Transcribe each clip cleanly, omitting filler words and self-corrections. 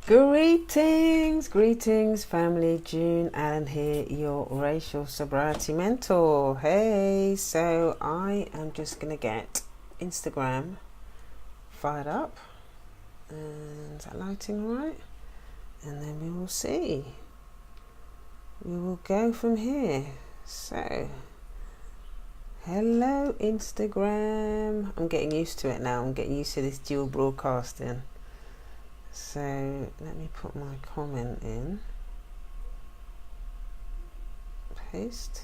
Greetings, family. June Allen here, your racial sobriety mentor. Hey, so I am just gonna get Instagram fired up, and is that lighting right? And then we will see. We will go from here. So, hello, Instagram. I'm getting used to it now. I'm getting used to this dual broadcasting. So let me put my comment in, paste,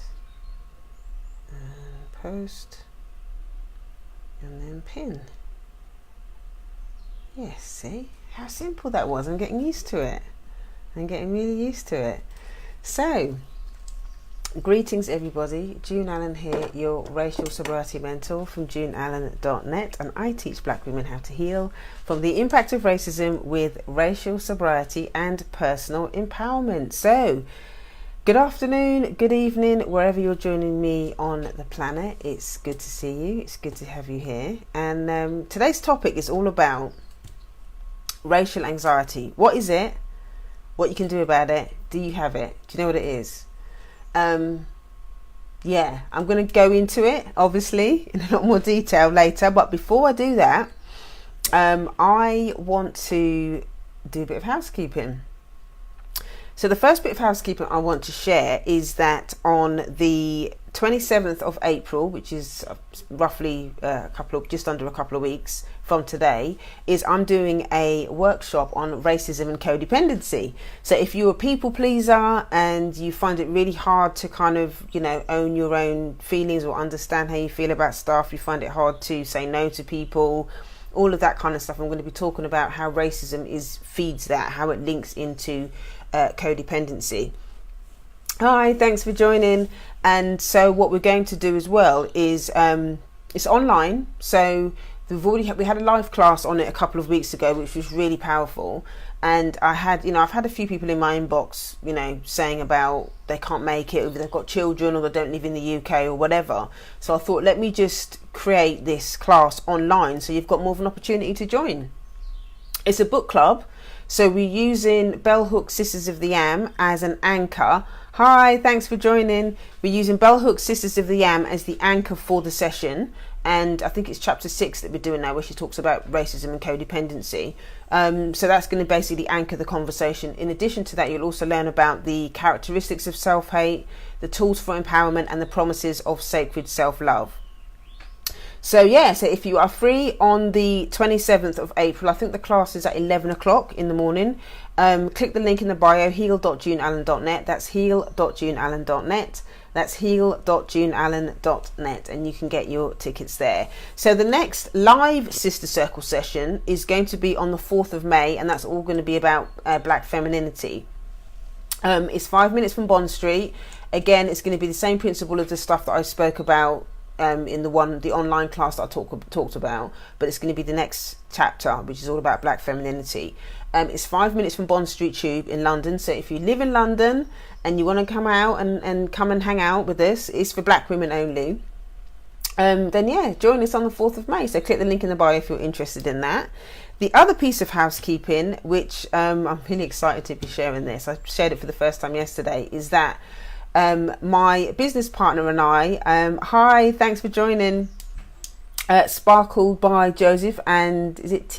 and post, and then pin. Yes, see how simple that was. I'm getting used to it. I'm getting really used to it. So, greetings everybody. June Allen here, your racial sobriety mentor from juneallen.net, and I teach black women how to heal from the impact of racism with racial sobriety and personal empowerment. So, good afternoon, good evening, wherever you're joining me on the planet. It's good to see you. It's good to have you here. And today's topic is all about racial anxiety. What is it? What you can do about it? Do you have it? Do you know what it is? Yeah, I'm going to go into it obviously in a lot more detail later, but before I do that, I want to do a bit of housekeeping. So the first bit of housekeeping I want to share is that on the 27th of April, which is roughly just under a couple of weeks from today, is I'm doing a workshop on racism and codependency. So if you're a people pleaser and you find it really hard to kind of, own your own feelings or understand how you feel about stuff, you find it hard to say no to people, all of that kind of stuff, I'm going to be talking about how racism feeds that, how it links into codependency. Hi, thanks for joining. And so what we're going to do as well is it's online. So we had a live class on it a couple of weeks ago, which was really powerful. And I've had a few people in my inbox, saying about they can't make it, or they've got children, or they don't live in the UK or whatever. So I thought, let me just create this class online so you've got more of an opportunity to join. It's a book club. So we're using Bell Hooks Sisters of the Yam as an anchor. Hi, thanks for joining. We're using Bell Hooks Sisters of the Yam as the anchor for the session. And I think it's chapter 6 that we're doing now, where she talks about racism and codependency. So that's going to basically anchor the conversation. In addition to that, you'll also learn about the characteristics of self-hate, the tools for empowerment, and the promises of sacred self-love. So if you are free on the 27th of April, I think the class is at 11 o'clock in the morning. Click the link in the bio, heal.juneallen.net. That's heal.juneallen.net. That's heal.juneallen.net, and you can get your tickets there. So the next live Sister Circle session is going to be on the 4th of May, and that's all going to be about black femininity. It's 5 minutes from Bond Street. Again, it's going to be the same principle of the stuff that I spoke about in the online class that I talked about, but it's going to be the next chapter, which is all about black femininity. It's 5 minutes from Bond Street Tube in London. So if you live in London and you want to come out and come and hang out with us, it's for black women only. Then join us on the 4th of May. So click the link in the bio if you're interested in that. The other piece of housekeeping, which I'm really excited to be sharing this, I shared it for the first time yesterday, is that my business partner and I, hi, thanks for joining, Sparkled by Joseph, and is it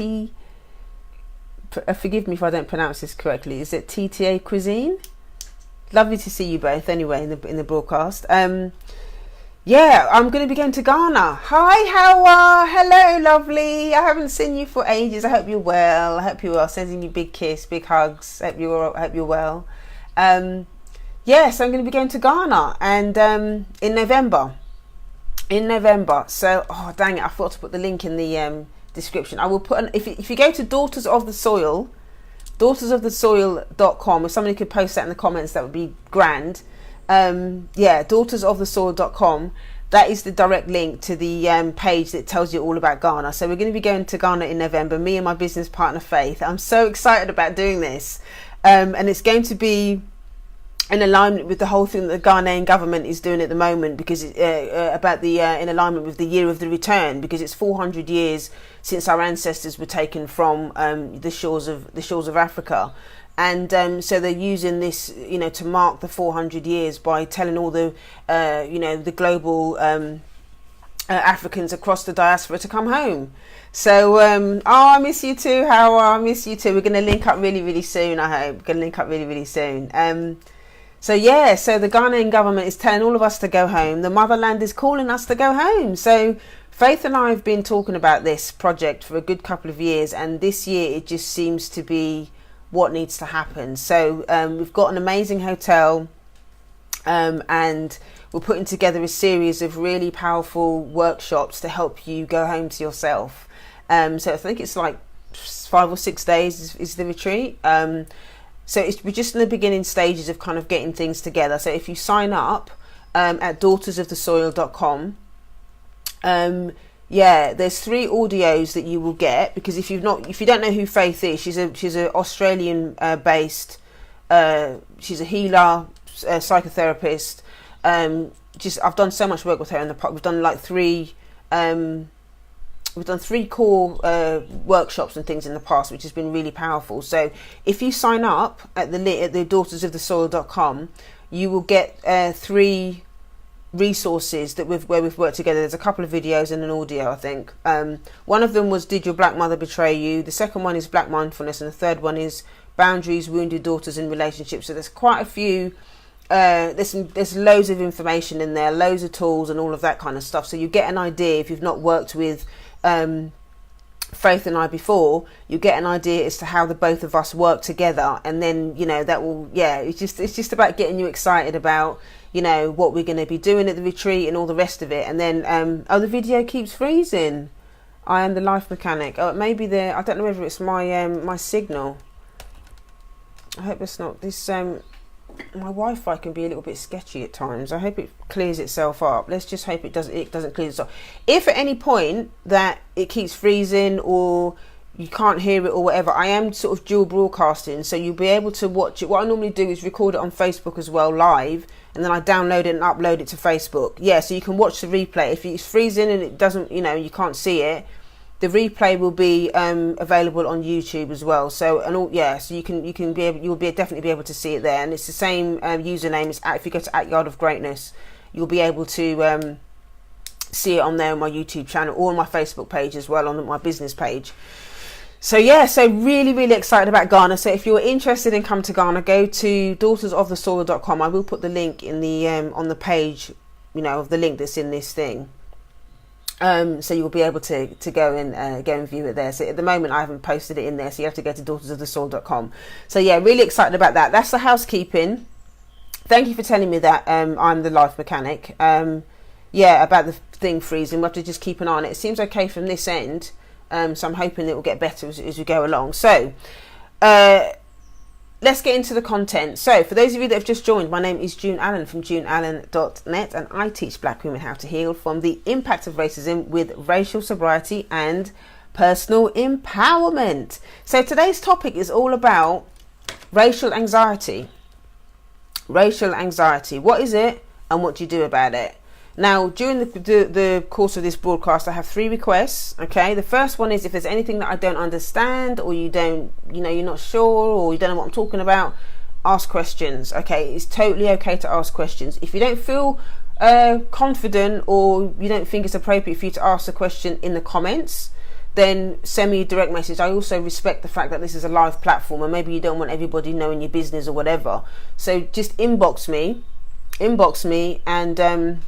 forgive me if I don't pronounce this correctly, is it TTA Cuisine? Lovely to see you both anyway in the broadcast. I'm going to be going to Ghana. Hi, how are? Hello, lovely. I haven't seen you for ages. I hope you're well. I hope you're well. Sending you big kiss, big hugs. Hope you're well. So I'm going to be going to Ghana, and in November. So, dang it, I forgot to put the link in the description. I will put if you go to Daughters of the Soil, daughtersofthesoil.com, if somebody could post that in the comments, that would be grand. Daughtersofthesoil.com. That is the direct link to the page that tells you all about Ghana. So we're going to be going to Ghana in November, me and my business partner Faith. I'm so excited about doing this, and it's going to be in alignment with the whole thing that the Ghanaian government is doing at the moment, because about the in alignment with the year of the return, because it's 400 years since our ancestors were taken from the shores of Africa. And so they're using this, to mark the 400 years by telling all the, the global Africans across the diaspora to come home. So, I miss you too, Howard. I miss you too. We're going to link up really, really soon, I hope. We're going to link up really, really soon. So the Ghanaian government is telling all of us to go home. The motherland is calling us to go home. So Faith and I have been talking about this project for a good couple of years, and this year it just seems to be what needs to happen. So we've got an amazing hotel, and we're putting together a series of really powerful workshops to help you go home to yourself. So I think it's like 5 or 6 days is the retreat. So we're just in the beginning stages of kind of getting things together. So if you sign up at daughtersofthesoil.com, there's 3 audios that you will get, because if you don't know who Faith is, she's an Australian based, she's a healer, psychotherapist. I've done so much work with her in the past. We've done like 3 core workshops and things in the past, which has been really powerful. So if you sign up at the daughtersofthesoil.com, you will get 3 resources where we've worked together. There's a couple of videos and an audio, I think. One of them was Did Your Black Mother Betray You? The second one is Black Mindfulness, and the third one is Boundaries, Wounded Daughters and Relationships. So there's quite a few, there's loads of information in there, loads of tools and all of that kind of stuff. So you get an idea, if you've not worked with Faith and I before, you get an idea as to how the both of us work together, and then that will it's just about getting you excited about what we're going to be doing at the retreat and all the rest of it. And then the video keeps freezing. I am the life mechanic. Oh, maybe I don't know whether it's my my signal. I hope it's not this. My Wi-Fi can be a little bit sketchy at times. I hope it clears itself up. Let's just hope it doesn't clear itself. If at any point that it keeps freezing or you can't hear it or whatever, I am sort of dual broadcasting, so you'll be able to watch it. What I normally do is record it on Facebook as well, live, and then I download it and upload it to Facebook. So you can watch the replay. If it's freezing and it doesn't, you can't see it, the replay will be available on YouTube as well. So so you'll definitely be able to see it there, and it's the same username as if you go to @Yard of Greatness, you'll be able to see it on there on my YouTube channel or on my Facebook page as well, on my business page. So really, really excited about Ghana. So if you're interested in coming to Ghana, go to daughtersofthesoil.com. I will put the link in the on the page, of the link that's in this thing. So you'll be able to go and view it there. So at the moment I haven't posted it in there, so you have to go to daughtersofthesoil.com. So really excited about that. That's the housekeeping. Thank you for telling me that I'm the life mechanic. About the thing freezing, we'll have to just keep an eye on it. It seems okay from this end, so I'm hoping it will get better as we go along. So let's get into the content. So for those of you that have just joined, my name is June Allen from juneallen.net, and I teach black women how to heal from the impact of racism with racial sobriety and personal empowerment. So today's topic is all about racial anxiety. Racial anxiety. What is it and what do you do about it? Now, during the course of this broadcast, I have 3 requests. Okay, the first one is if there's anything that I don't understand, or you're not sure, or you don't know what I'm talking about, ask questions. Okay, it's totally okay to ask questions. If you don't feel confident, or you don't think it's appropriate for you to ask the question in the comments, then send me a direct message. I also respect the fact that this is a live platform, and maybe you don't want everybody knowing your business or whatever. So just inbox me, and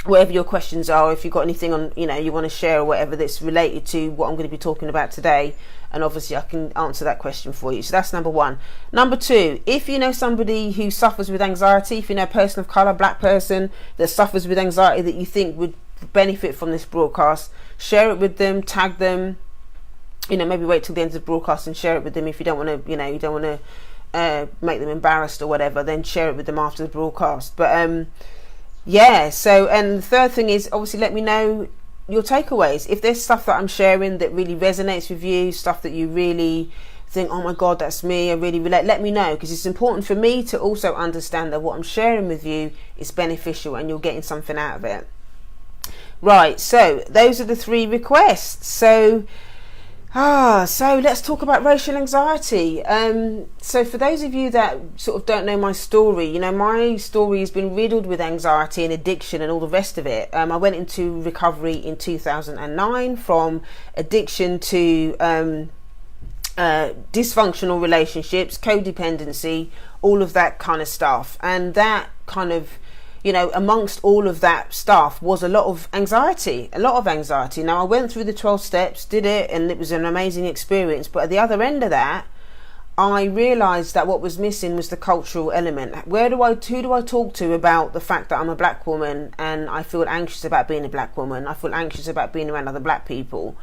whatever your questions are, if you've got anything on you want to share or whatever that's related to what I'm going to be talking about today, and obviously I can answer that question for you. So that's number 1. Number 2, if you know somebody who suffers with anxiety, if you know a person of colour, black person that suffers with anxiety that you think would benefit from this broadcast, share it with them, tag them, maybe wait till the end of the broadcast and share it with them. If you don't want to you don't want to make them embarrassed or whatever, then share it with them after the broadcast. But so, and the third thing is, obviously, let me know your takeaways. If there's stuff that I'm sharing that really resonates with you, stuff that you really think, oh my God, that's me, I really relate, let me know, because it's important for me to also understand that what I'm sharing with you is beneficial and you're getting something out of it. Right, so those are the 3 requests. So let's talk about racial anxiety. So for those of you that sort of don't know my story, you know, my story has been riddled with anxiety and addiction and all the rest of it. I went into recovery in 2009 from addiction to dysfunctional relationships, codependency, all of that kind of stuff. And that kind of, you know, amongst all of that stuff was a lot of anxiety. Now, I went through the 12 steps, did it, and it was an amazing experience. But at the other end of that, I realised that what was missing was the cultural element. Who do I talk to about the fact that I'm a black woman and I feel anxious about being a black woman? I feel anxious about being around other black people.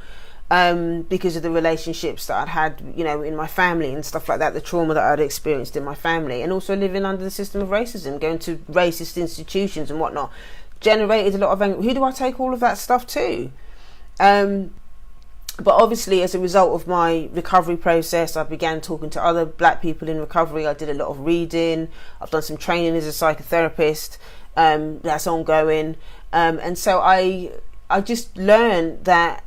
Because of the relationships that I'd had, you know, in my family and stuff like that, the trauma that I'd experienced in my family, and also living under the system of racism, going to racist institutions and whatnot, generated a lot of anger. Who do I take all of that stuff to? But obviously, as a result of my recovery process, I began talking to other black people in recovery. I did a lot of reading. I've done some training as a psychotherapist. That's ongoing. And so I just learned that,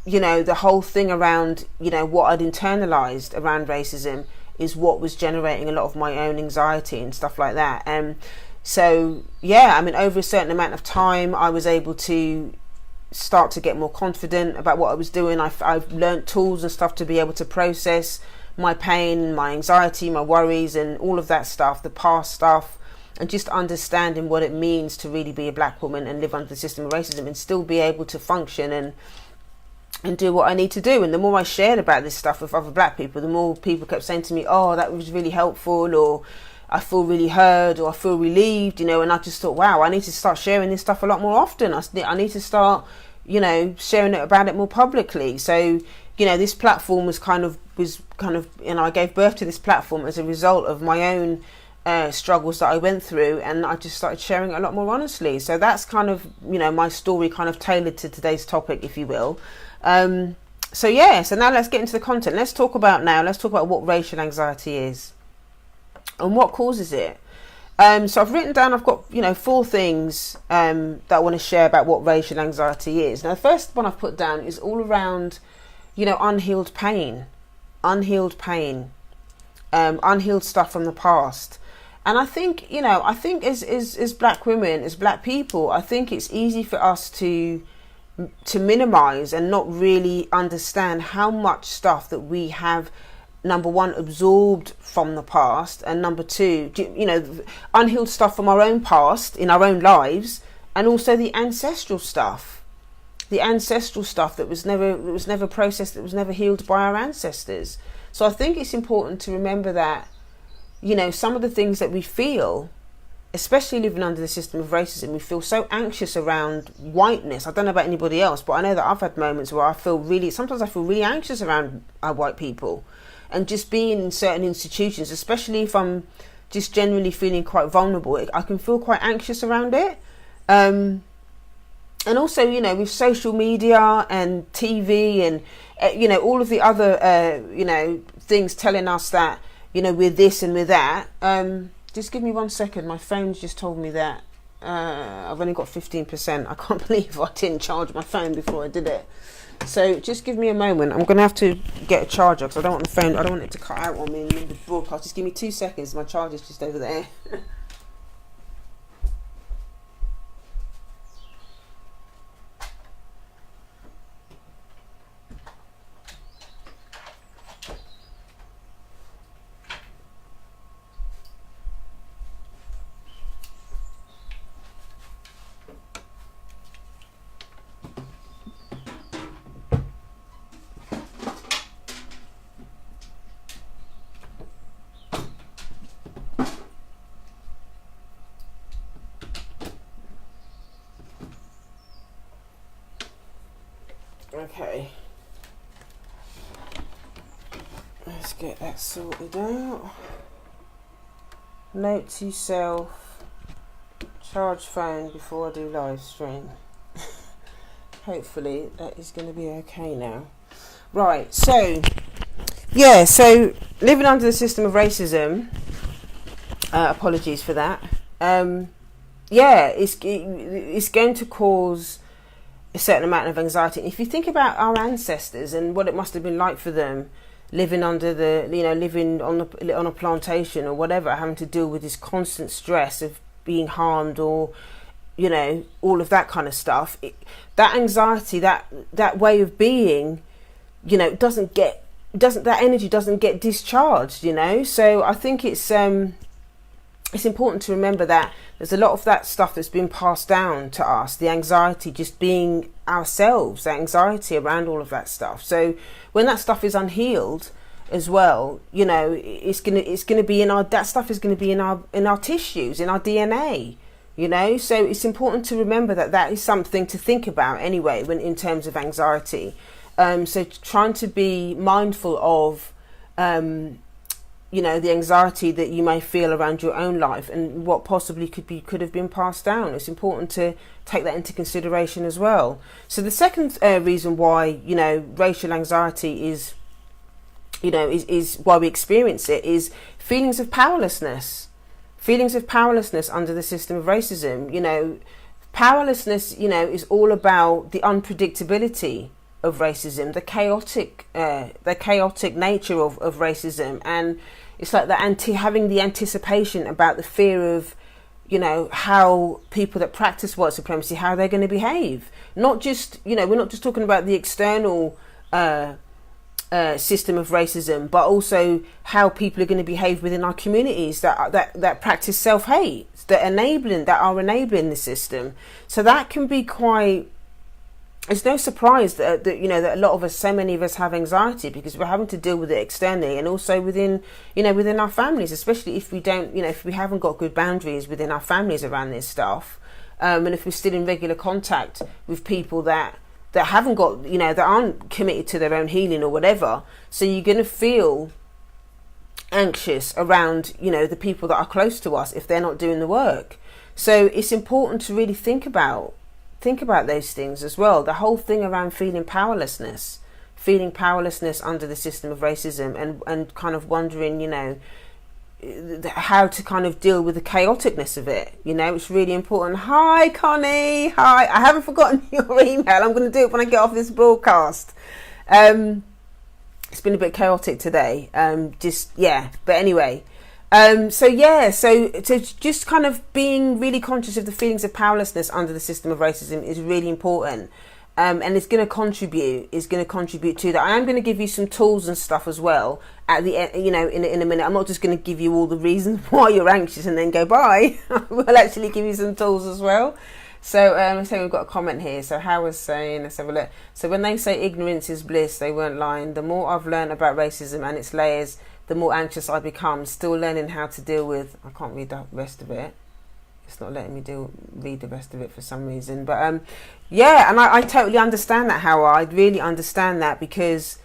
you know, the whole thing around, you know, what I'd internalized around racism is what was generating a lot of my own anxiety and stuff like that. So yeah, I mean, over a certain amount of time, I was able to start to get more confident about what I was doing. I've learned tools and stuff to be able to process my pain, my anxiety, my worries, and all of that stuff, the past stuff, and just understanding what it means to really be a black woman and live under the system of racism and still be able to function and do what I need to do. And the more I shared about this stuff with other black people, the more people kept saying to me, oh, that was really helpful, or I feel really heard, or I feel relieved, you know. And I just thought, wow, I need to start sharing this stuff a lot more often. I need to start, you know, sharing about it more publicly. So, you know, this platform was kind of, you know, I gave birth to this platform as a result of my own struggles that I went through, and I just started sharing it a lot more honestly. So that's kind of, you know, my story kind of tailored to today's topic, if you will. So now let's get into the content. Let's talk about what racial anxiety is and what causes it. So I've written down, I've got, you know, 4 things that I want to share about what racial anxiety is. Now, the first one I've put down is all around, you know, unhealed pain, unhealed stuff from the past. And I think, you know, as black women, as black people, I think it's easy for us to minimize and not really understand how much stuff that we have, number one, absorbed from the past, and number 2, you know, unhealed stuff from our own past in our own lives, and also the ancestral stuff that was never processed, that was never healed by our ancestors. So I think it's important to remember that, you know, some of the things that we feel, especially living under the system of racism, we feel so anxious around whiteness. I don't know about anybody else, but I know that I've had moments where sometimes I feel really anxious around white people, and just being in certain institutions, especially if I'm just generally feeling quite vulnerable, I can feel quite anxious around it. And also, you know, with social media and TV and, you know, all of the other, you know, things telling us that, you know, we're this and we're that. Just give me 1 second. My phone's just told me that I've only got 15%. I can't believe I didn't charge my phone before I did it. So just give me a moment. I'm going to have to get a charger because I don't want it to cut out on me in the broadcast. Just give me 2 seconds. My charger's just over there. Okay, let's get that sorted out. Note to self, charge phone before I do live stream. Hopefully that is going to be okay now. Right, so Yeah, so living under the system of racism, apologies for that. Yeah, it's going to cause a certain amount of anxiety. If you think about our ancestors and what it must have been like for them, living under living on a plantation or whatever, having to deal with this constant stress of being harmed or, all of that kind of stuff. That anxiety, that way of being, that energy doesn't get discharged. So I think it's important to remember that there's a lot of that stuff that's been passed down to us, the anxiety just being ourselves, the anxiety around all of that stuff. So when that stuff is unhealed as well, it's gonna be that stuff is gonna be in our tissues, in our DNA, so it's important to remember that is something to think about anyway when in terms of anxiety. So trying to be mindful of the anxiety that you may feel around your own life and what possibly could have been passed down. It's important to take that into consideration as well. So the second reason why racial anxiety is why we experience it is feelings of powerlessness. Feelings of powerlessness under the system of racism. Powerlessness is all about the unpredictability of racism, the chaotic nature of racism, and it's like having the anticipation about the fear of how people that practice white supremacy, how they're going to behave. Not just we're not just talking about the external system of racism, but also how people are going to behave within our communities that practice self-hate, that are enabling the system. So that can be quite. It's no surprise that a lot of us, so many of us, have anxiety because we're having to deal with it externally and also within our families, especially if we don't, if we haven't got good boundaries within our families around this stuff, and if we're still in regular contact with people that haven't got, that aren't committed to their own healing or whatever. So you're going to feel anxious around, the people that are close to us if they're not doing the work. So it's important to really think about those things as well. The whole thing around feeling powerlessness under the system of racism and kind of wondering, how to kind of deal with the chaoticness of it. It's really important. Hi, Connie. Hi. I haven't forgotten your email. I'm going to do it when I get off this broadcast. It's been a bit chaotic today. But anyway. So just kind of being really conscious of the feelings of powerlessness under the system of racism is really important, and it's going to contribute to that. I am going to give you some tools and stuff as well at the end, in a minute. I'm not just going to give you all the reasons why you're anxious and then go bye. We'll actually give you some tools as well. So we've got a comment here. So Howard's saying, let's have a look. So when they say ignorance is bliss, they weren't lying. The more I've learned about racism and its layers, the more anxious I become, still learning how to deal with. I can't read the rest of it. It's not letting me read the rest of it for some reason. But and I totally understand that, Howard. I really understand that, because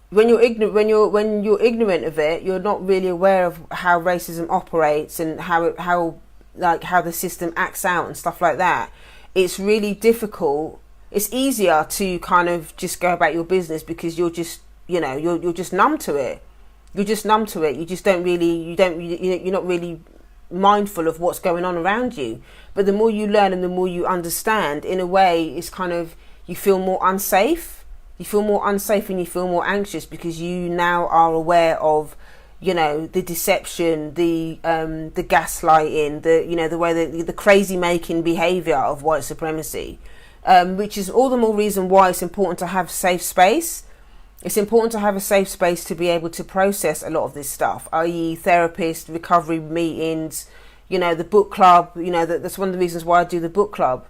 when you're ignorant of it, you're not really aware of how racism operates and how the system acts out and stuff like that. It's really difficult. It's easier to kind of just go about your business because you're just you're just numb to it. You're just numb to it. You just you're not really mindful of what's going on around you. But the more you learn and the more you understand, in a way, it's kind of, you feel more unsafe. You feel more unsafe and you feel more anxious because you now are aware of, the deception, the gaslighting, the way the crazy making behaviour of white supremacy, which is all the more reason why it's important to have safe space. It's important to have a safe space to be able to process a lot of this stuff, i.e. therapist, recovery meetings, the book club. That's one of the reasons why I do the book club.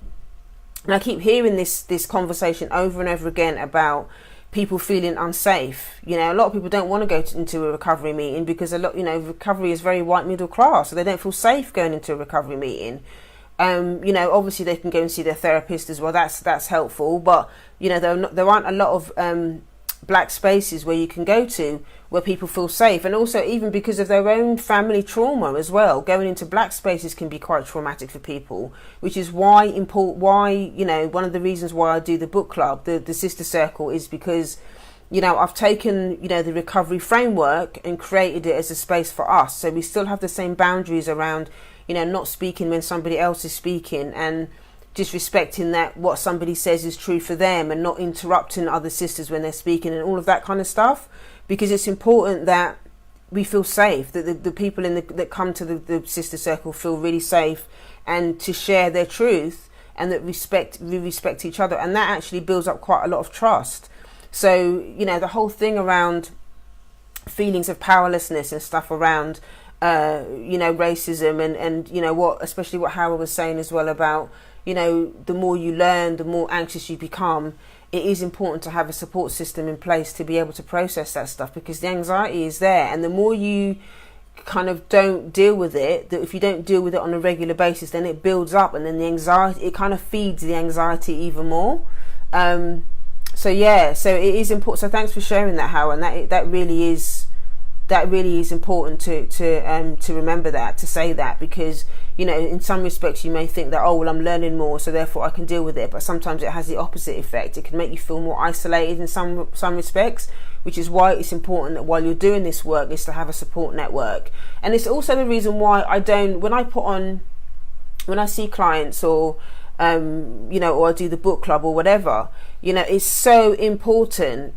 And I keep hearing this conversation over and over again about people feeling unsafe. A lot of people don't want to go into a recovery meeting because recovery is very white middle class, so they don't feel safe going into a recovery meeting. Obviously they can go and see their therapist as well. That's helpful, but there aren't a lot of black spaces where you can go to where people feel safe, and also even because of their own family trauma as well, going into black spaces can be quite traumatic for people, which is why one of the reasons why I do the book club, the sister circle, is because I've taken, the recovery framework and created it as a space for us. So we still have the same boundaries around, not speaking when somebody else is speaking, and just respecting that what somebody says is true for them, and not interrupting other sisters when they're speaking, and all of that kind of stuff. Because it's important that we feel safe, that the people that come to the sister circle feel really safe, and to share their truth, and that we respect each other. And that actually builds up quite a lot of trust. So, the whole thing around feelings of powerlessness and stuff around, racism and especially what Howard was saying as well about, the more you learn, the more anxious you become. It is important to have a support system in place to be able to process that stuff, because the anxiety is there. And the more you kind of don't deal with it, that if you don't deal with it on a regular basis, then it builds up, and then the anxiety, it kind of feeds the anxiety even more. So it is important. So thanks for sharing that, Howard. And that really is important to remember that, to say that, because in some respects you may think that, oh well, I'm learning more, so therefore I can deal with it, but sometimes it has the opposite effect. It can make you feel more isolated in some respects, which is why it's important that while you're doing this work is to have a support network. And it's also the reason why when I see clients or or I do the book club or whatever, it's so important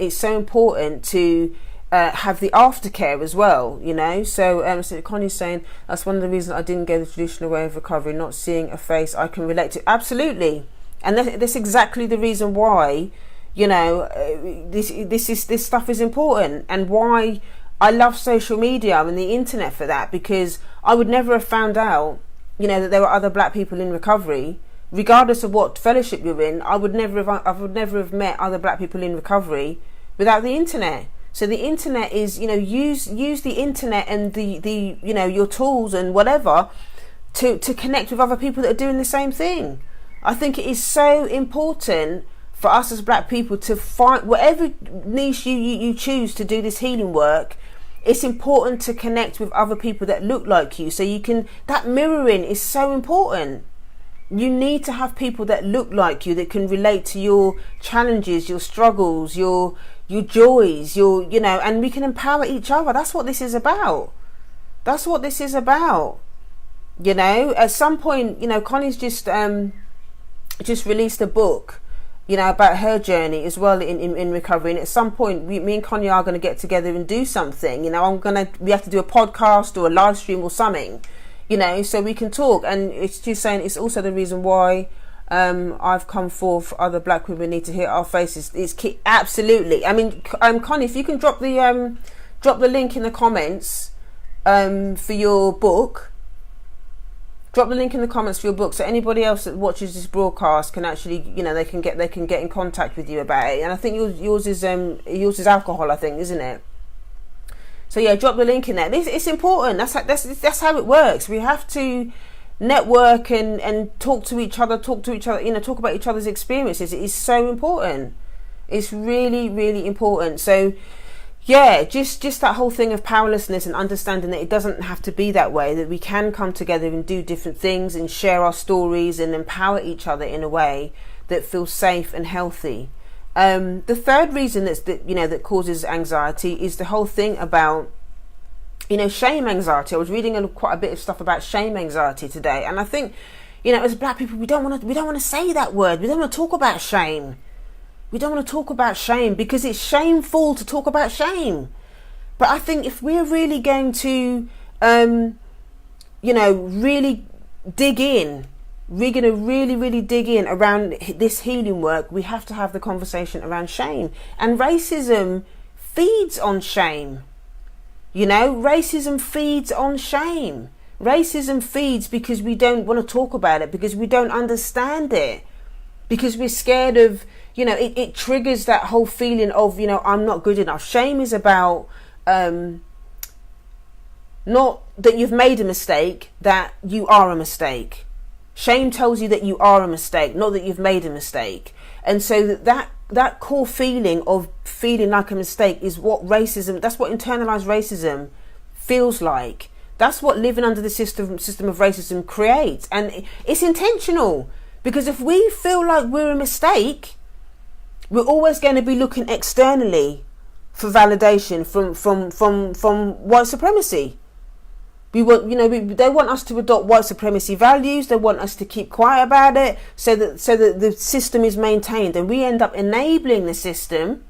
to have the aftercare as well, so Connie's saying that's one of the reasons I didn't go the traditional way of recovery, not seeing a face I can relate to. Absolutely. And that's exactly the reason why this stuff is important, and why I love social media and the internet for that, because I would never have found out that there were other black people in recovery, regardless of what fellowship you're in. I would never have met other black people in recovery without the internet. So the internet is, use the internet and the your tools and whatever to connect with other people that are doing the same thing. I think it is so important for us as black people to find whatever niche you choose to do this healing work. It's important to connect with other people that look like you, so you can, that mirroring is so important. You need to have people that look like you, that can relate to your challenges, your struggles, your joys, and we can empower each other. That's what this is about. At some point, Connie's just released a book, about her journey as well in recovery. And at some point, me and Connie are going to get together and do something. We have to do a podcast or a live stream or something, so we can talk. And it's just saying, it's also the reason why I've come forth. Other black women need to hear our faces. It's key. Absolutely. I mean, Connie, if you can drop the link in the comments for your book. Drop the link in the comments for your book, so anybody else that watches this broadcast can actually, they can get in contact with you about it. And I think yours is alcohol, I think, isn't it? So yeah, drop the link in there. It's important. That's how it works. We have to network and talk to each other, talk about each other's experiences. It is so important. It's really, really important. So yeah, just that whole thing of powerlessness and understanding that it doesn't have to be that way, that we can come together and do different things and share our stories and empower each other in a way that feels safe and healthy. The third reason that causes anxiety is the whole thing about shame anxiety. I was reading quite a bit of stuff about shame anxiety today, and I think as black people we don't want to say that word. We don't want to talk about shame. We don't want to talk about shame because it's shameful to talk about shame. But I think if we're really going to, really dig in, we're going to really dig in around this healing work, we have to have the conversation around shame. And racism feeds on shame. Racism feeds on shame. Racism feeds because we don't want to talk about it, because we don't understand it, because we're scared of, it triggers that whole feeling of, I'm not good enough. Shame is about not that you've made a mistake, that you are a mistake. Shame tells you that you are a mistake, not that you've made a mistake. And so that core feeling of feeling like a mistake is what that's what internalized racism feels like. That's what living under the system of racism creates. And it's intentional, because if we feel like we're a mistake, we're always going to be looking externally for validation from white supremacy. We want, they want us to adopt white supremacy values. They want us to keep quiet about it, so that the system is maintained, and we end up enabling the system.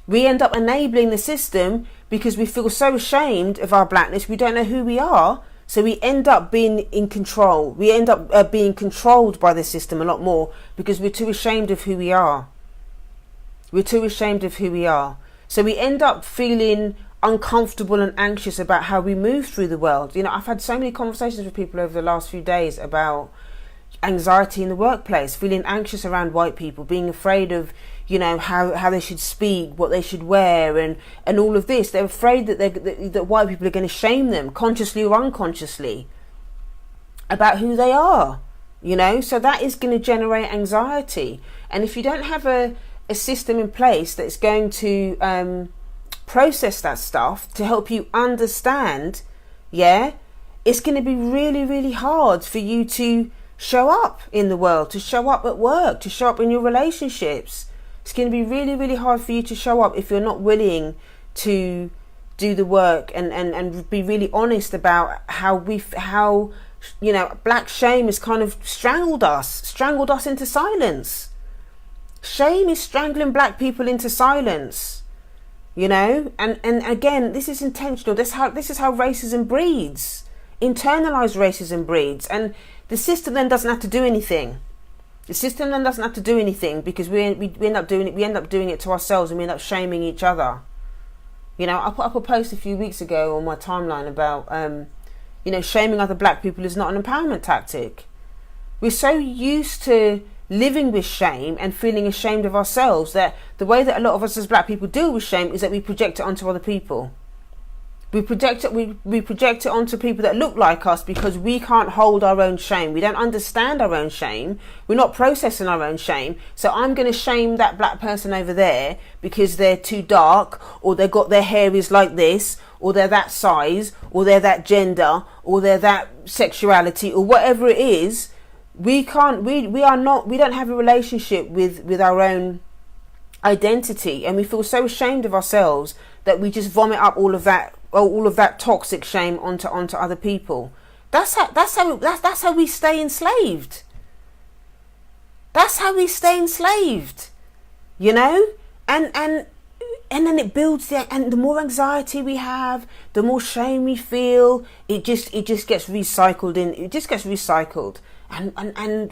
We end up enabling the system because we feel so ashamed of our blackness. We don't know who we are, so we end up being in control. We end up being controlled by the system a lot more because we're too ashamed of who we are. We're too ashamed of who we are. So we end up feeling uncomfortable and anxious about how we move through the world. I've had so many conversations with people over the last few days about anxiety in the workplace, feeling anxious around white people, being afraid of, how they should speak, what they should wear, and all of this. They're afraid that white people are going to shame them, consciously or unconsciously, about who they are. So that is going to generate anxiety. And if you don't have a system in place that's going to process that stuff to help you understand, it's going to be really, really hard for you to show up in the world, to show up at work, to show up in your relationships. It's going to be really, really hard for you to show up if you're not willing to do the work and be really honest about how black shame has kind of strangled us into silence. Shame is strangling black people into silence, and again, this is intentional. This is how racism breeds. Internalized racism breeds, and the system then doesn't have to do anything. The system then doesn't have to do anything because we end up doing it. We end up doing it to ourselves, and we end up shaming each other. I put up a post a few weeks ago on my timeline about shaming other black people is not an empowerment tactic. We're so used to living with shame and feeling ashamed of ourselves that the way that a lot of us as black people deal with shame is that we project it onto other people. We project it onto people that look like us because we can't hold our own shame. We don't understand our own shame. We're not processing our own shame. So I'm going to shame that black person over there because they're too dark, or their hair is like this, or they're that size, or they're that gender, or they're that sexuality, or whatever it is. We don't have a relationship with our own identity, and we feel so ashamed of ourselves that we just vomit up all of that toxic shame onto other people. That's how we stay enslaved. That's how we stay enslaved, and then it builds and the more anxiety we have, the more shame we feel. It just gets recycled in. It just gets recycled, and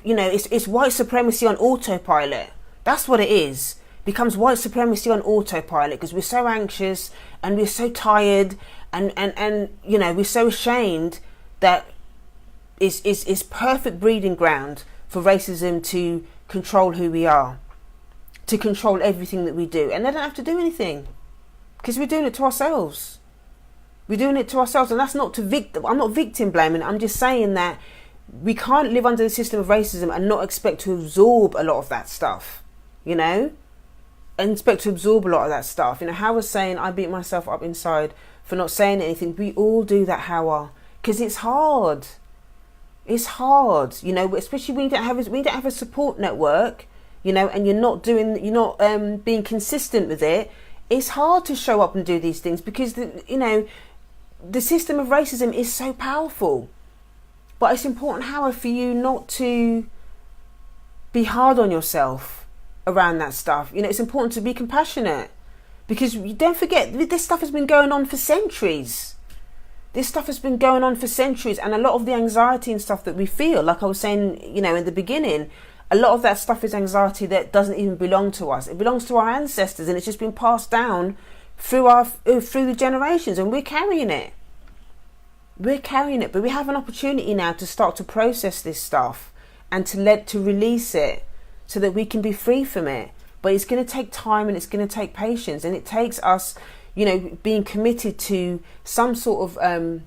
it's white supremacy on autopilot. That's what it is. Becomes white supremacy on autopilot because we're so anxious and we're so tired and we're so ashamed that it's perfect breeding ground for racism to control who we are, to control everything that we do. And they don't have to do anything because we're doing it to ourselves. We're doing it to ourselves, and that's not to victim. I'm not victim blaming. I'm just saying that we can't live under the system of racism and not expect to absorb a lot of that stuff, and expect to absorb a lot of that stuff. How was saying I beat myself up inside for not saying anything. We all do that, Hawa, because it's hard. It's hard, especially when you don't have a support network, and you're not being consistent with it. It's hard to show up and do these things because the system of racism is so powerful. But it's important, Hawa, for you not to be hard on yourself around that stuff. It's important to be compassionate because you don't forget this stuff has been going on for centuries. This stuff has been going on for centuries, and a lot of the anxiety and stuff that we feel, like I was saying, in the beginning, a lot of that stuff is anxiety that doesn't even belong to us. It belongs to our ancestors, and it's just been passed down through the generations, and we're carrying it. We're carrying it, but we have an opportunity now to start to process this stuff and to release it so that we can be free from it. But it's going to take time and it's going to take patience, and it takes us, being committed to some sort of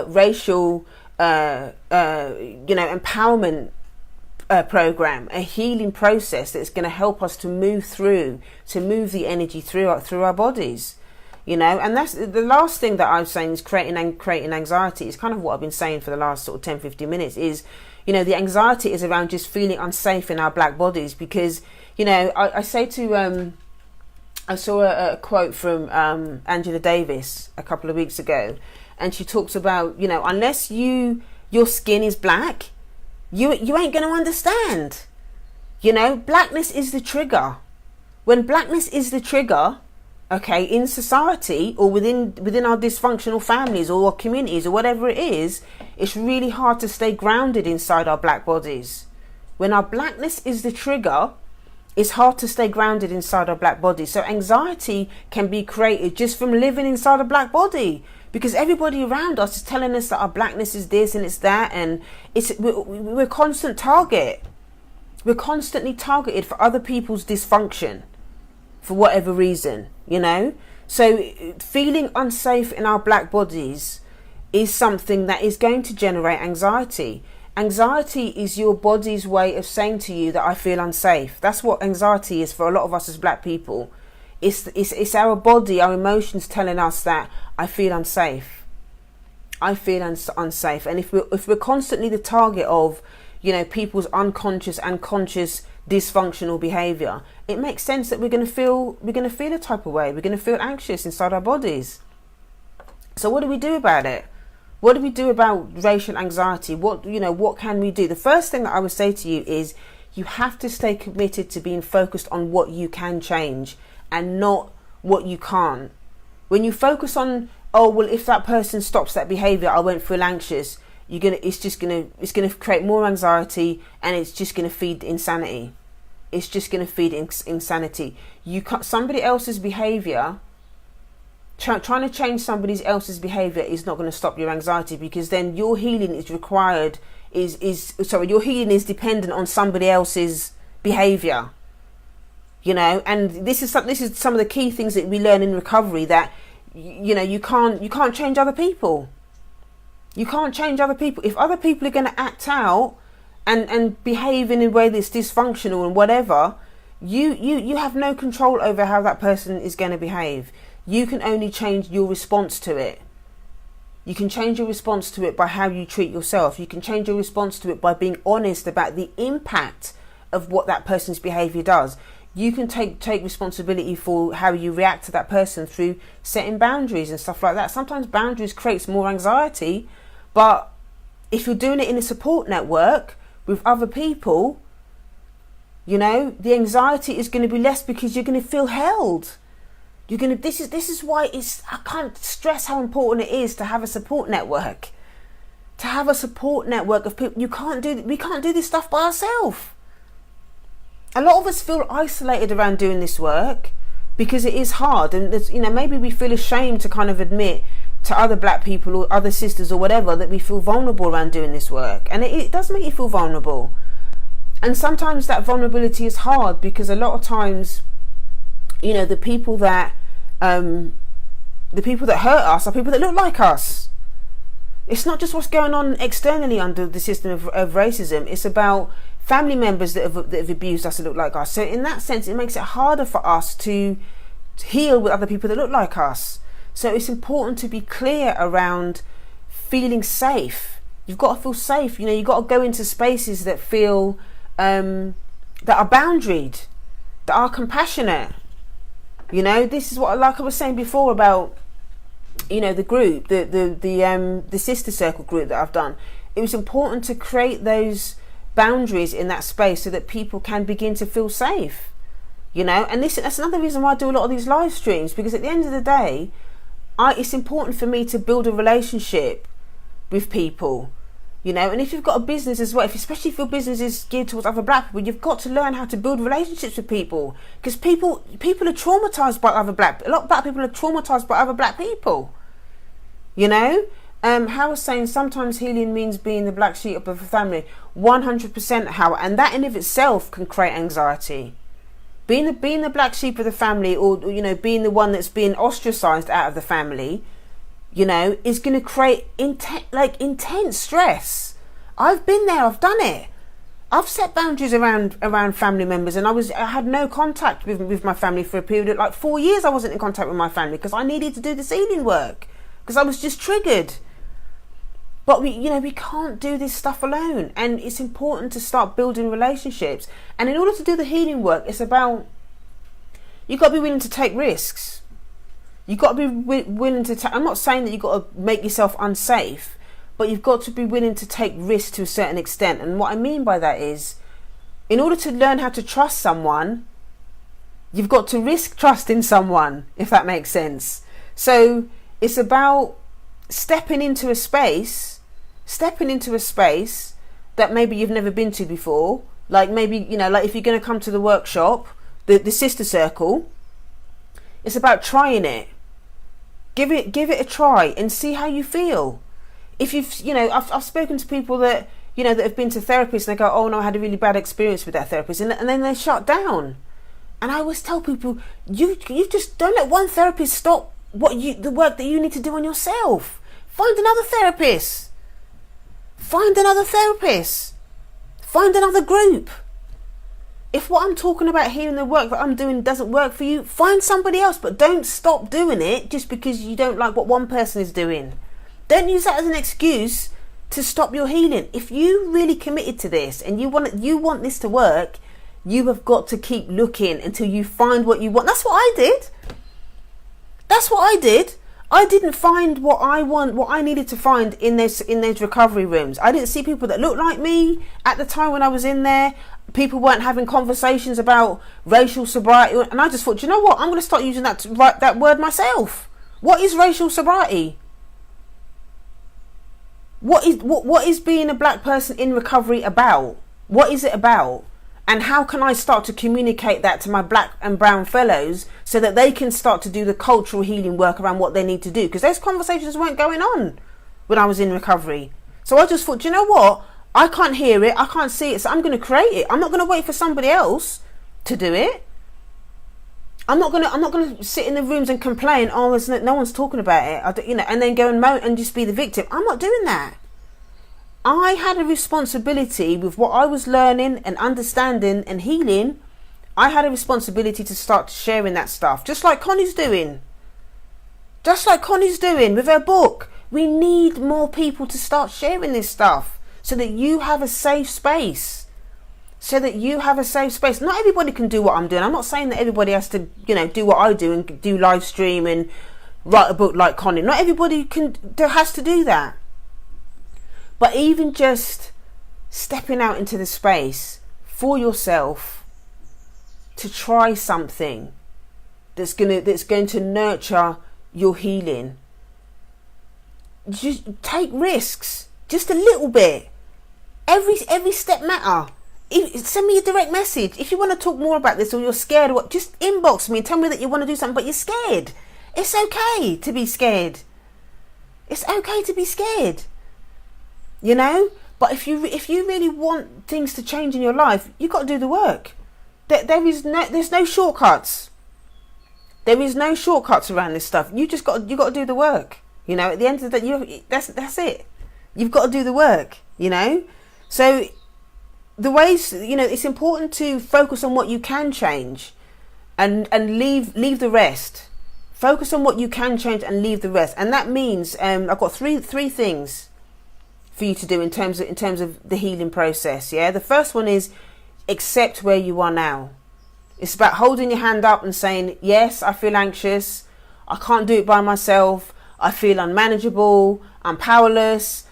racial, empowerment program, a healing process that's going to help us to move the energy through our bodies. And that's the last thing that I'm saying is creating anxiety. It's kind of what I've been saying for the last sort of 10-15 minutes is, the anxiety is around just feeling unsafe in our black bodies because, I say to I saw a quote from Angela Davis a couple of weeks ago, and she talks about, you know, unless your skin is black, you ain't going to understand. You know, blackness is the trigger. When blackness is the trigger, okay, in society or within our dysfunctional families or our communities or whatever it is, it's really hard to stay grounded inside our black bodies. When our blackness is the trigger, it's hard to stay grounded inside our black body. So anxiety can be created just from living inside a black body, because everybody around us is telling us that our blackness is this and it's that, and we're a constant target. We're constantly targeted for other people's dysfunction for whatever reason, you know. So feeling unsafe in our black bodies is something that is going to generate anxiety. Anxiety is your body's way of saying to you that I feel unsafe. That's what anxiety is for a lot of us as black people. It's our body, our emotions telling us that I feel unsafe. I feel unsafe. And if we're constantly the target of, you know, people's unconscious and conscious dysfunctional behavior, it makes sense that we're going to feel a type of way. We're going to feel anxious inside our bodies. So what do we do about it? What do we do about racial anxiety? What can we do? The first thing that I would say to you is you have to stay committed to being focused on what you can change and not what you can't. When you focus on, oh well, if that person stops that behavior, I won't feel anxious. It's gonna create more anxiety, and it's just gonna feed insanity. It's just gonna feed insanity. Somebody else's behavior. Trying to change somebody else's behavior is not going to stop your anxiety, because then your healing is required. Your healing is dependent on somebody else's behavior. You know, and this is some of the key things that we learn in recovery, that you know you can't change other people. You can't change other people. If other people are going to act out and behave in a way that's dysfunctional and whatever, you have no control over how that person is going to behave. You can only change your response to it. You can change your response to it by how you treat yourself. You can change your response to it by being honest about the impact of what that person's behavior does. You can take responsibility for how you react to that person through setting boundaries and stuff like that. Sometimes boundaries creates more anxiety, but if you're doing it in a support network with other people, you know, the anxiety is going to be less, because you're going to feel held. This is why I can't stress how important it is to have a support network. To have a support network of people. We can't do this stuff by ourselves. A lot of us feel isolated around doing this work because it is hard, and there's, you know, maybe we feel ashamed to kind of admit to other black people or other sisters or whatever that we feel vulnerable around doing this work, and it does make you feel vulnerable. And sometimes that vulnerability is hard because a lot of times, you know, the people that hurt us are people that look like us. It's not just what's going on externally under the system of racism. It's about family members that have abused us that look like us. So in that sense, it makes it harder for us to heal with other people that look like us. So it's important to be clear around feeling safe. You've got to feel safe. You know, you've got to go into spaces that feel that are boundaried, that are compassionate. You know, this is what, like I was saying before about, you know, the group, the sister circle group that I've done. It was important to create those boundaries in that space so that people can begin to feel safe. You know, and that's another reason why I do a lot of these live streams, because at the end of the day, it's important for me to build a relationship with people. You know, and if you've got a business as well, especially if your business is geared towards other black people, you've got to learn how to build relationships with people, because people are traumatized by a lot of black people are traumatized by other black people. You know, how I was saying, sometimes healing means being the black sheep of a family. 100% how, and that in of itself can create anxiety. Being the black sheep of the family, or you know, being the one that's being ostracized out of the family, you know, is going to create intense stress. I've been there. I've done it. I've set boundaries around family members, and I had no contact with my family for a period of like 4 years. I wasn't in contact with my family because I needed to do the healing work, because I was just triggered. But we can't do this stuff alone, and it's important to start building relationships. And in order to do the healing work, it's about you got to be willing to take risks. You got to be willing to I'm not saying that you've got to make yourself unsafe, but you've got to be willing to take risks to a certain extent. And what I mean by that is, in order to learn how to trust someone, you've got to risk trusting someone, if that makes sense. So it's about stepping into a space that maybe you've never been to before. Like maybe, you know, like if you're going to come to the workshop, the sister circle, it's about trying it. Give it a try and see how you feel. If you've, you know, I've spoken to people that, you know, that have been to therapists and they go, oh no, I had a really bad experience with that therapist, and then they shut down. And I always tell people, you just don't let one therapist stop the work that you need to do on yourself. Find another therapist. Find another group. If what I'm talking about here in the work that I'm doing doesn't work for you, find somebody else, but don't stop doing it just because you don't like what one person is doing. Don't use that as an excuse to stop your healing. If you really committed to this and you want this to work, you have got to keep looking until you find what you want. That's what I did. I didn't find what I needed to find in those recovery rooms. I didn't see people that looked like me at the time when I was in there. People weren't having conversations about racial sobriety, and I just thought, you know what? I'm going to start using that word myself. What is racial sobriety? What is being a black person in recovery about? What is it about? And how can I start to communicate that to my black and brown fellows so that they can start to do the cultural healing work around what they need to do? Because those conversations weren't going on when I was in recovery. So I just thought, you know what? I can't hear it. I can't see it. So I'm going to create it. I'm not going to wait for somebody else to do it. I'm not going to sit in the rooms and complain. Oh, no one's talking about it. And then go and moan and just be the victim. I'm not doing that. I had a responsibility with what I was learning and understanding and healing. I had a responsibility to start sharing that stuff, just like Connie's doing with her book. We need more people to start sharing this stuff so that you have a safe space. Not everybody can do what I'm doing. I'm not saying that everybody has to, do what I do and do live stream and write a book like Connie. Not everybody has to do that. But even just stepping out into the space for yourself to try something that's going to nurture your healing. Just take risks, just a little bit. Every step matter. Send me a direct message if you want to talk more about this, or you're scared. Just inbox me and tell me that you want to do something, but you're scared. It's okay to be scared. It's okay to be scared. But if you really want things to change in your life, you've got to do the work. There's no shortcuts. There is no shortcuts around this stuff. You got to do the work. At the end of the day, that's it. You've got to do the work. So the ways, it's important to focus on what you can change, and leave the rest. Focus on what you can change and leave the rest. And that means I've got three things for you to do in terms of the healing process. The first one is accept where you are now. It's about holding your hand up and saying, yes, I feel anxious, I can't do it by myself, I feel unmanageable, I'm powerless.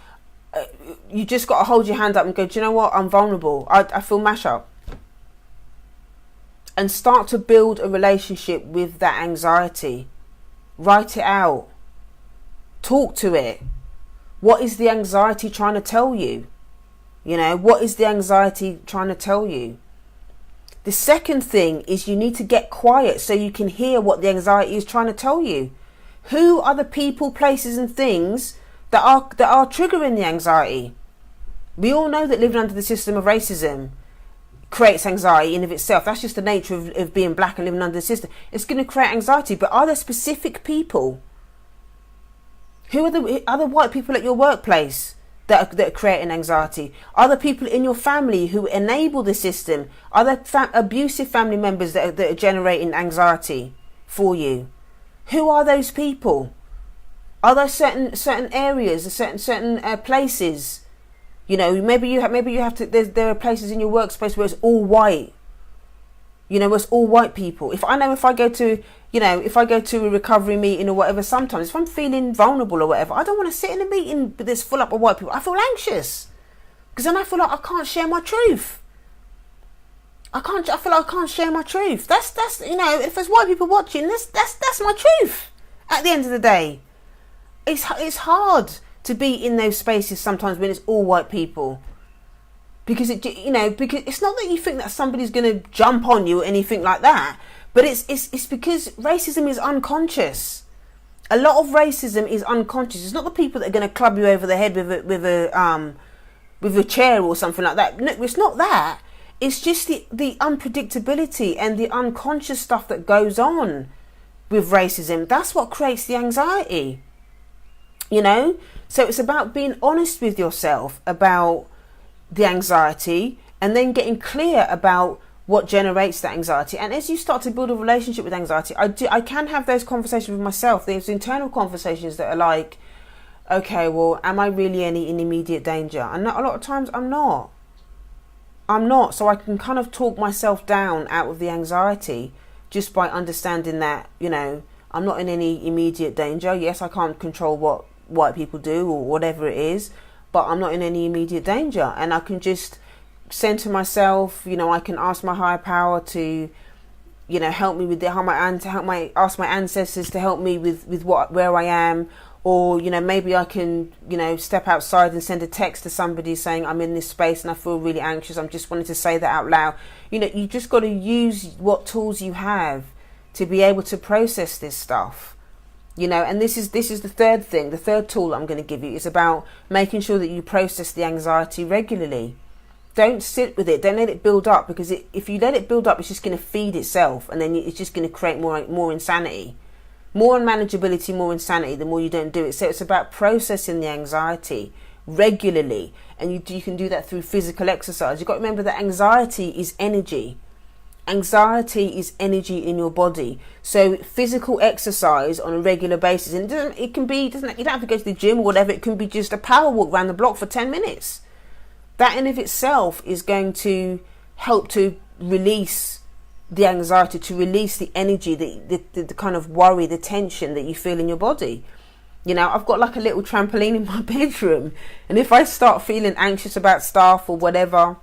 You just got to hold your hand up and go, do you know what, I'm vulnerable, I feel mash up. And start to build a relationship with that anxiety. Write it out, talk to it. What is the anxiety trying to tell you? What is the anxiety trying to tell you? The second thing is you need to get quiet so you can hear what the anxiety is trying to tell you. Who are the people, places and things that are triggering the anxiety? We all know that living under the system of racism creates anxiety in of itself. That's just the nature of being black and living under the system. It's going to create anxiety. But are there specific people? Who are the white people at your workplace that are creating anxiety? Are there people in your family who enable the system? Are there abusive family members that are generating anxiety for you? Who are those people? Are there certain areas, certain places? Maybe you have to. There are places in your workspace where it's all white. It's all white people. If I go to, if I go to a recovery meeting or whatever, sometimes if I'm feeling vulnerable or whatever, I don't want to sit in a meeting that's full up of white people. I feel anxious because then I feel like I can't share my truth. I feel like I can't share my truth. That's if there's white people watching, that's my truth. At the end of the day, it's hard to be in those spaces sometimes when it's all white people. Because because it's not that you think that somebody's going to jump on you or anything like that, but it's because racism is unconscious. A lot of racism is unconscious. It's not the people that are going to club you over the head with a chair or something like that. No, it's not that. It's just the unpredictability and the unconscious stuff that goes on with racism. That's what creates the anxiety. So it's about being honest with yourself about the anxiety and then getting clear about what generates that anxiety. And as you start to build a relationship with anxiety, I can have those conversations with myself. There's internal conversations that are like, okay, well, am I really in immediate danger? And a lot of times I'm not. So I can kind of talk myself down out of the anxiety just by understanding that, I'm not in any immediate danger. Yes, I can't control what white people do or whatever it is, but I'm not in any immediate danger. And I can just center myself, I can ask my higher power to, help me with ask my ancestors to help me with where I am. Or, maybe I can, step outside and send a text to somebody saying I'm in this space and I feel really anxious. I'm just wanting to say that out loud. You just got to use what tools you have to be able to process this stuff. And this is the third thing. The third tool I'm going to give you is about making sure that you process the anxiety regularly. Don't sit with it. Don't let it build up, because if you let it build up, it's just going to feed itself, and then it's just going to create more insanity. More unmanageability, more insanity, the more you don't do it. So it's about processing the anxiety regularly. And you can do that through physical exercise. You've got to remember that anxiety is energy. Anxiety is energy in your body. So physical exercise on a regular basis, and you don't have to go to the gym or whatever. It can be just a power walk around the block for 10 minutes. That in of itself is going to help to release the anxiety, to release the energy, the kind of worry, the tension that you feel in your body. I've got like a little trampoline in my bedroom, and if I start feeling anxious about stuff or whatever,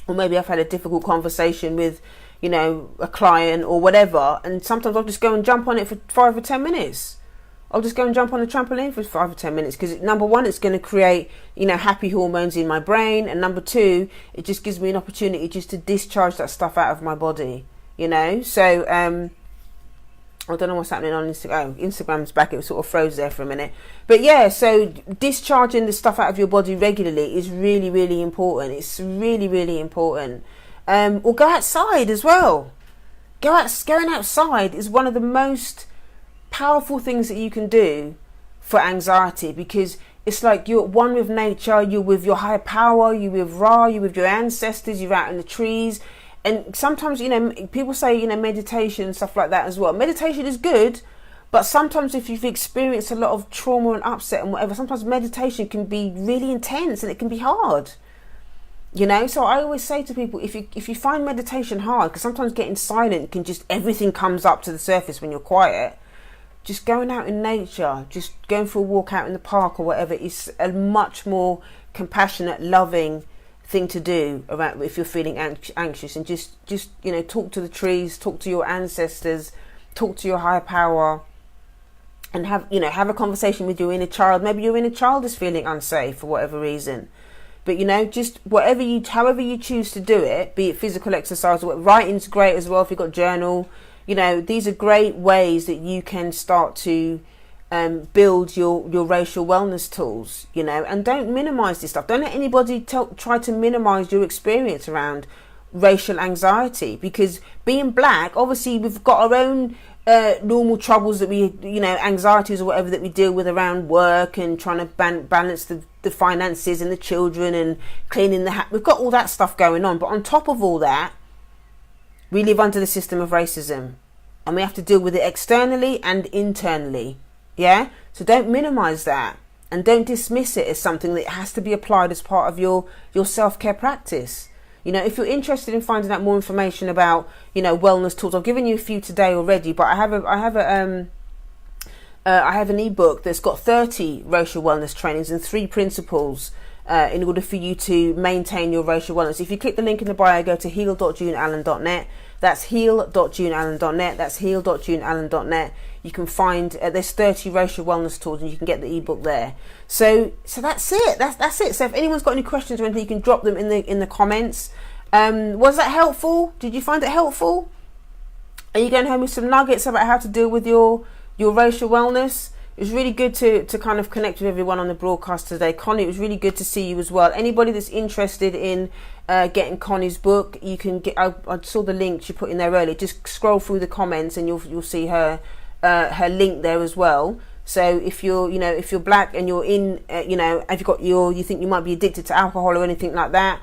or maybe I've had a difficult conversation with, a client or whatever, and sometimes I'll just go and jump on it for 5 or 10 minutes. I'll just go and jump on the trampoline for 5 or 10 minutes, because number one, it's going to create, happy hormones in my brain. And number two, it just gives me an opportunity just to discharge that stuff out of my body, So, I don't know what's happening on Instagram. Oh, Instagram's back. It was sort of froze there for a minute. But yeah, so discharging the stuff out of your body regularly is really, really important. It's really, really important. Or go outside as well. Going outside is one of the most powerful things that you can do for anxiety, because it's like you're one with nature, you're with your higher power, you're with Ra, you're with your ancestors, you're out in the trees. And sometimes, people say, meditation and stuff like that as well. Meditation is good, but sometimes if you've experienced a lot of trauma and upset and whatever, sometimes meditation can be really intense and it can be hard. So I always say to people, if you find meditation hard, because sometimes getting silent can just, everything comes up to the surface when you're quiet. Just going out in nature, just going for a walk out in the park or whatever, is a much more compassionate, loving thing to do around if you're feeling anxious. And just talk to the trees, talk to your ancestors, talk to your higher power, and have a conversation with your inner child. Maybe your inner child is feeling unsafe for whatever reason, but just however you choose to do it, be it physical exercise or writing's great as well if you've got a journal. These are great ways that you can start to build your racial wellness tools, and don't minimize this stuff. Don't let anybody try to minimize your experience around racial anxiety, because being black, obviously we've got our own normal troubles that we, anxieties or whatever that we deal with around work and trying to balance the finances and the children and cleaning the house. We've got all that stuff going on, but on top of all that, we live under the system of racism, and we have to deal with it externally and internally. Yeah? So don't minimize that, and don't dismiss it as something that has to be applied as part of your self-care practice. You know, if you're interested in finding out more information about, you know, wellness tools, I've given you a few today already, but I have an ebook that's got 30 racial wellness trainings and 3 principles in order for you to maintain your racial wellness. If you click the link in the bio, go to heal.juneallen.net. That's heal.juneallen.net. That's heal.juneallen.net. You can find there's 30 racial wellness tools, and you can get the ebook there. So that's it. That's it. So if anyone's got any questions or anything, you can drop them in the comments. Was that helpful? Did you find it helpful? Are you going home with some nuggets about how to deal with your racial wellness? It was really good to kind of connect with everyone on the broadcast today. Connie, it was really good to see you as well. Anybody that's interested in getting Connie's book, you can get. I saw the link she put in there earlier. Just scroll through the comments and you'll see her link there as well. So if you're black and you're in, have you got you think you might be addicted to alcohol or anything like that,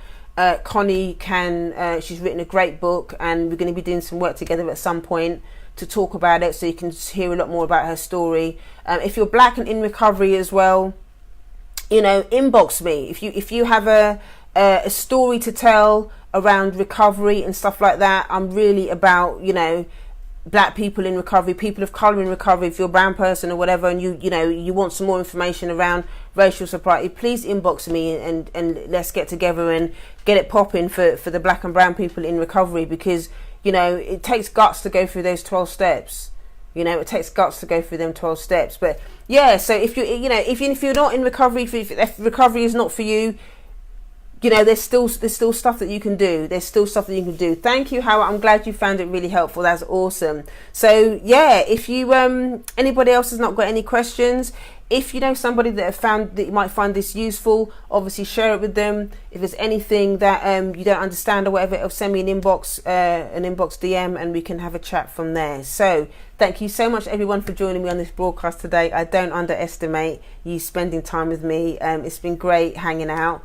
Connie can. She's written a great book, and we're going to be doing some work together at some point to talk about it, so you can hear a lot more about her story. If you're black and in recovery as well, you know, inbox me if you have a story to tell around recovery and stuff like that. I'm really about, you know, black people in recovery, people of color in recovery. If you're a brown person or whatever, and you want some more information around racial sobriety, please inbox me and let's get together and get it popping for the black and brown people in recovery, because you know, it takes guts to go through those 12 steps. You know, it takes guts to go through them 12 steps. But yeah, so if if you're not in recovery, if recovery is not for you, you know, there's still stuff that you can do. There's still stuff that you can do. Thank you, Howard. I'm glad you found it really helpful. That's awesome. So yeah, if you anybody else has not got any questions, if you know somebody that you might find this useful, obviously share it with them. If there's anything that you don't understand or whatever, send me an inbox DM, and we can have a chat from there. So thank you so much, everyone, for joining me on this broadcast today. I don't underestimate you spending time with me. It's been great hanging out.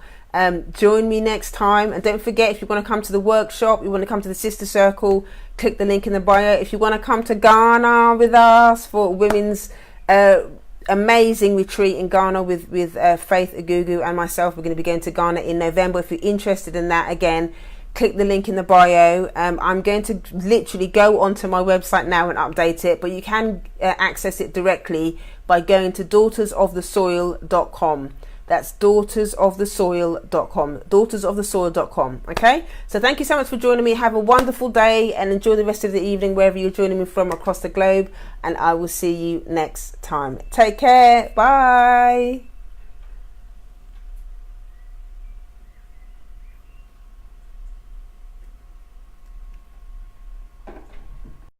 Join me next time, and don't forget, if you want to come to the workshop, you want to come to the Sister Circle, click the link in the bio. If you want to come to Ghana with us for women's amazing retreat in Ghana with Faith Agugu and myself, we're going to be going to Ghana in November. If you're interested in that, again, click the link in the bio. I'm going to literally go onto my website now and update it, but you can access it directly by going to daughtersofthesoil.com. That's daughtersofthesoil.com. Daughtersofthesoil.com. Okay? So thank you so much for joining me. Have a wonderful day and enjoy the rest of the evening wherever you're joining me from across the globe. And I will see you next time. Take care. Bye.